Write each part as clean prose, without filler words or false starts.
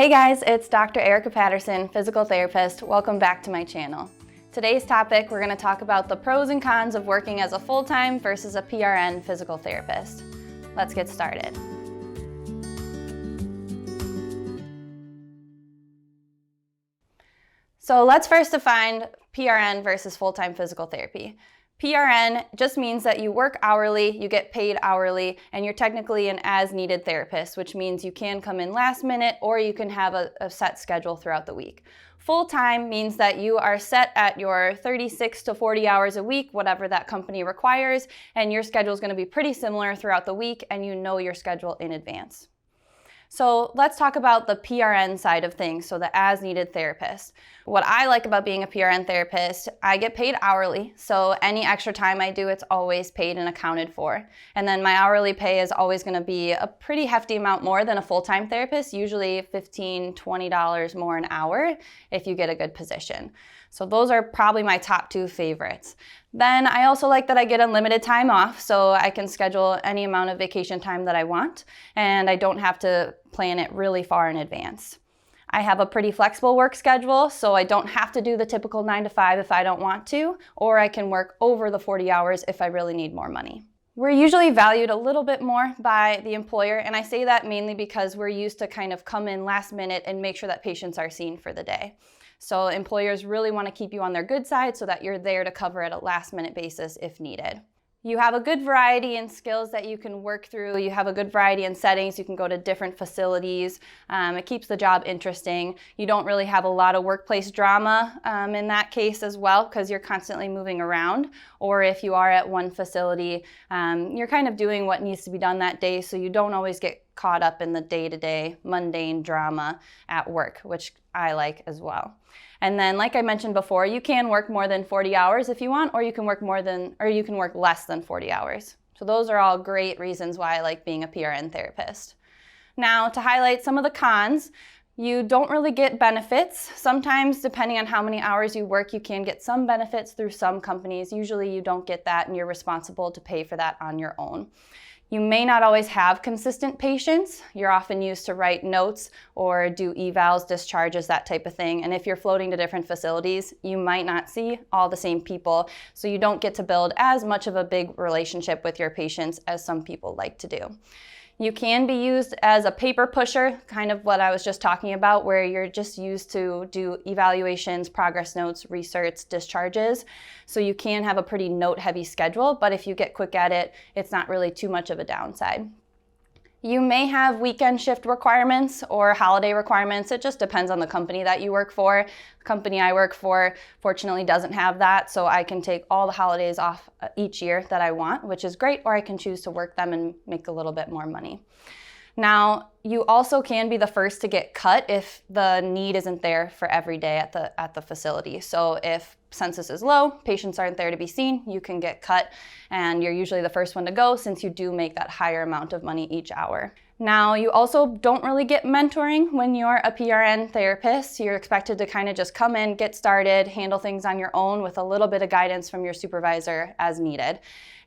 Hey guys, it's Dr. Erica Patterson, physical therapist. Welcome back to my channel. Today's topic, we're going to talk about the pros and cons of working as a full-time versus a PRN physical therapist. Let's get started. So let's first define PRN versus full-time physical therapy. PRN just means that you work hourly, you get paid hourly, and you're technically an as-needed therapist, which means you can come in last minute or you can have a set schedule throughout the week. Full-time means that you are set at your 36 to 40 hours a week, whatever that company requires, and your schedule is going to be pretty similar throughout the week, and you know your schedule in advance. So let's talk about the PRN side of things, so the as-needed therapist. What I like about being a PRN therapist, I get paid hourly, so any extra time I do, it's always paid and accounted for. And then my hourly pay is always going to be a pretty hefty amount more than a full-time therapist, usually $15, $20 more an hour if you get a good position. So those are probably my top two favorites. Then I also like that I get unlimited time off, so I can schedule any amount of vacation time that I want, and I don't have to plan it really far in advance. I have a pretty flexible work schedule, so I don't have to do the typical 9 to 5 if I don't want to, or I can work over the 40 hours if I really need more money. We're usually valued a little bit more by the employer, and I say that mainly because we're used to kind of come in last minute and make sure that patients are seen for the day. So employers really want to keep you on their good side so that you're there to cover at a last minute basis if needed. You have a good variety in skills that you can work through. You have a good variety in settings. You can go to different facilities. It keeps the job interesting. You don't really have a lot of workplace drama in that case as well, because you're constantly moving around. Or if you are at one facility, you're kind of doing what needs to be done that day, so you don't always get caught up in the day-to-day mundane drama at work, which I like as well. And then, like I mentioned before, you can work more than 40 hours if you want, or you can work less than 40 hours. So those are all great reasons why I like being a PRN therapist. Now, to highlight some of the cons, you don't really get benefits. Sometimes, depending on how many hours you work, you can get some benefits through some companies. Usually you don't get that, and you're responsible to pay for that on your own. You may not always have consistent patients. You're often used to write notes or do evals, discharges, that type of thing. And if you're floating to different facilities, you might not see all the same people, so you don't get to build as much of a big relationship with your patients as some people like to do. You can be used as a paper pusher, kind of what I was just talking about, where you're just used to do evaluations, progress notes, research, discharges. So you can have a pretty note-heavy schedule, but if you get quick at it, it's not really too much of a downside. You may have weekend shift requirements or holiday requirements. It just depends on the company that you work for. The company I work for, fortunately, doesn't have that, so I can take all the holidays off each year that I want, which is great, or I can choose to work them and make a little bit more money. Now, you also can be the first to get cut if the need isn't there for every day at the facility. So if census is low, patients aren't there to be seen, you can get cut, and you're usually the first one to go since you do make that higher amount of money each hour. Now, you also don't really get mentoring when you're a PRN therapist. You're expected to kind of just come in, get started, handle things on your own with a little bit of guidance from your supervisor as needed.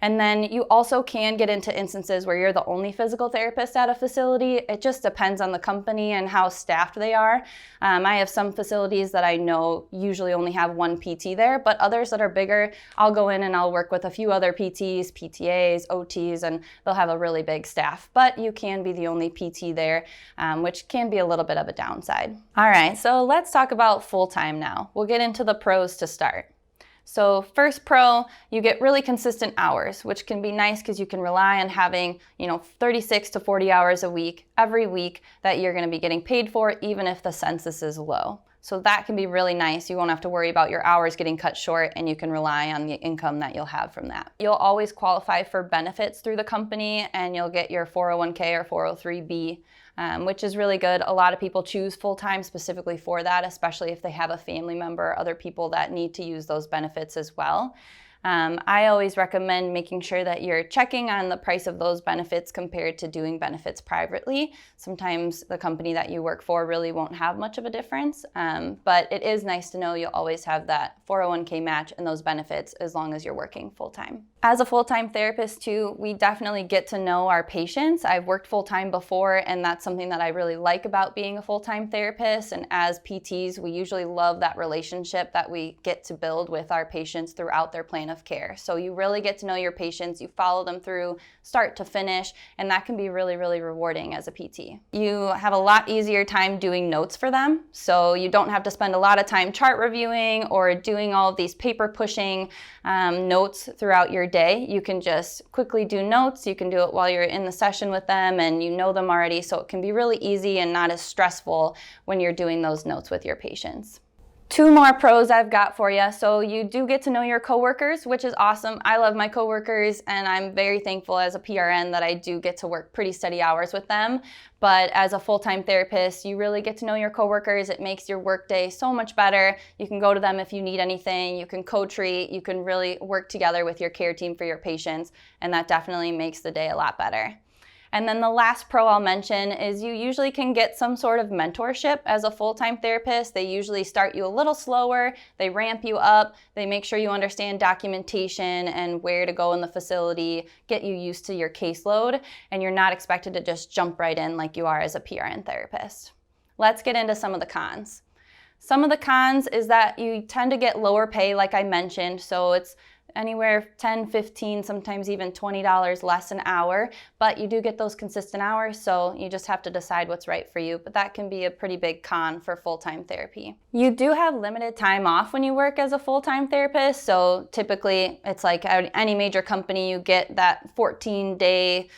And then you also can get into instances where you're the only physical therapist at a facility. It just depends on the company and how staffed they are. I have some facilities that I know usually only have one PT there, but others that are bigger, I'll go in and I'll work with a few other PTs, PTAs, OTs, and they'll have a really big staff. But you can be the only PT there, which can be a little bit of a downside. All right, so let's talk about full-time now. We'll get into the pros to start. So first pro, you get really consistent hours, which can be nice because you can rely on having, 36 to 40 hours a week, every week that you're going to be getting paid for, even if the census is low. So that can be really nice. You won't have to worry about your hours getting cut short, and you can rely on the income that you'll have from that. You'll always qualify for benefits through the company, and you'll get your 401k or 403b, which is really good. A lot of people choose full-time specifically for that, especially if they have a family member or other people that need to use those benefits as well. I always recommend making sure that you're checking on the price of those benefits compared to doing benefits privately. Sometimes the company that you work for really won't have much of a difference, but it is nice to know you'll always have that 401k match and those benefits as long as you're working full-time. As a full-time therapist too, we definitely get to know our patients. I've worked full-time before, and that's something that I really like about being a full-time therapist. And as PTs, we usually love that relationship that we get to build with our patients throughout their plan of care. So you really get to know your patients, you follow them through start to finish, and that can be really, really rewarding as a PT. You have a lot easier time doing notes for them, so you don't have to spend a lot of time chart reviewing or doing all of these paper pushing notes throughout your day. You can just quickly do notes. You can do it while you're in the session with them and you know them already, so it can be really easy and not as stressful when you're doing those notes with your patients. 2 more pros I've got for you. So you do get to know your coworkers, which is awesome. I love my coworkers, and I'm very thankful as a PRN that I do get to work pretty steady hours with them. But as a full-time therapist, you really get to know your coworkers. It makes your workday so much better. You can go to them if you need anything. You can co-treat. You can really work together with your care team for your patients, and that definitely makes the day a lot better. And then the last pro I'll mention is you usually can get some sort of mentorship as a full-time therapist. They usually start you a little slower, they ramp you up, they make sure you understand documentation and where to go in the facility, get you used to your caseload, and you're not expected to just jump right in like you are as a PRN therapist. Let's get into some of the cons. Some of the cons is that you tend to get lower pay, like I mentioned, so it's anywhere $10, $15, sometimes even $20 less an hour, but you do get those consistent hours, so you just have to decide what's right for you, but that can be a pretty big con for full-time therapy. You do have limited time off when you work as a full-time therapist, so typically it's like any major company, you get that 14-day,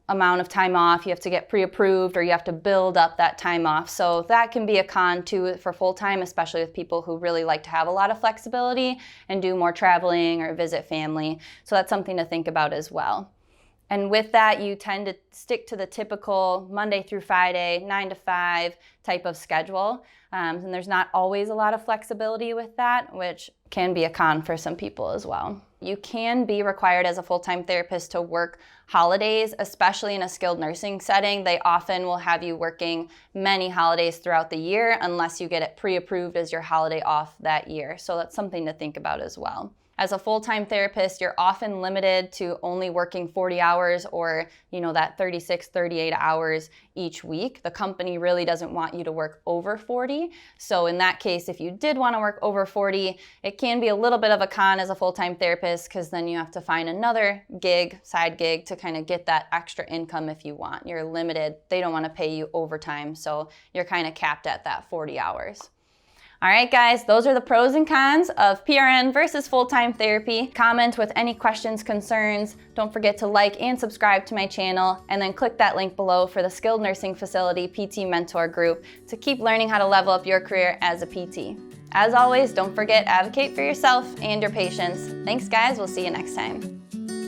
amount of time off. You have to get pre-approved or you have to build up that time off. So that can be a con too for full-time, especially with people who really like to have a lot of flexibility and do more traveling or visit family. So that's something to think about as well. And with that, you tend to stick to the typical Monday through Friday, 9 to 5 type of schedule. And there's not always a lot of flexibility with that, which can be a con for some people as well. You can be required as a full-time therapist to work holidays, especially in a skilled nursing setting. They often will have you working many holidays throughout the year unless you get it pre-approved as your holiday off that year. So that's something to think about as well. As a full-time therapist, you're often limited to only working 40 hours or, that 36, 38 hours each week. The company really doesn't want you to work over 40. So in that case, if you did want to work over 40, it can be a little bit of a con as a full-time therapist because then you have to find another side gig to kind of get that extra income if you want. You're limited. They don't want to pay you overtime, so you're kind of capped at that 40 hours. All right, guys, those are the pros and cons of PRN versus full-time therapy. Comment with any questions, concerns. Don't forget to like and subscribe to my channel, and then click that link below for the Skilled Nursing Facility PT Mentor Group to keep learning how to level up your career as a PT. As always, don't forget, advocate for yourself and your patients. Thanks, guys. We'll see you next time.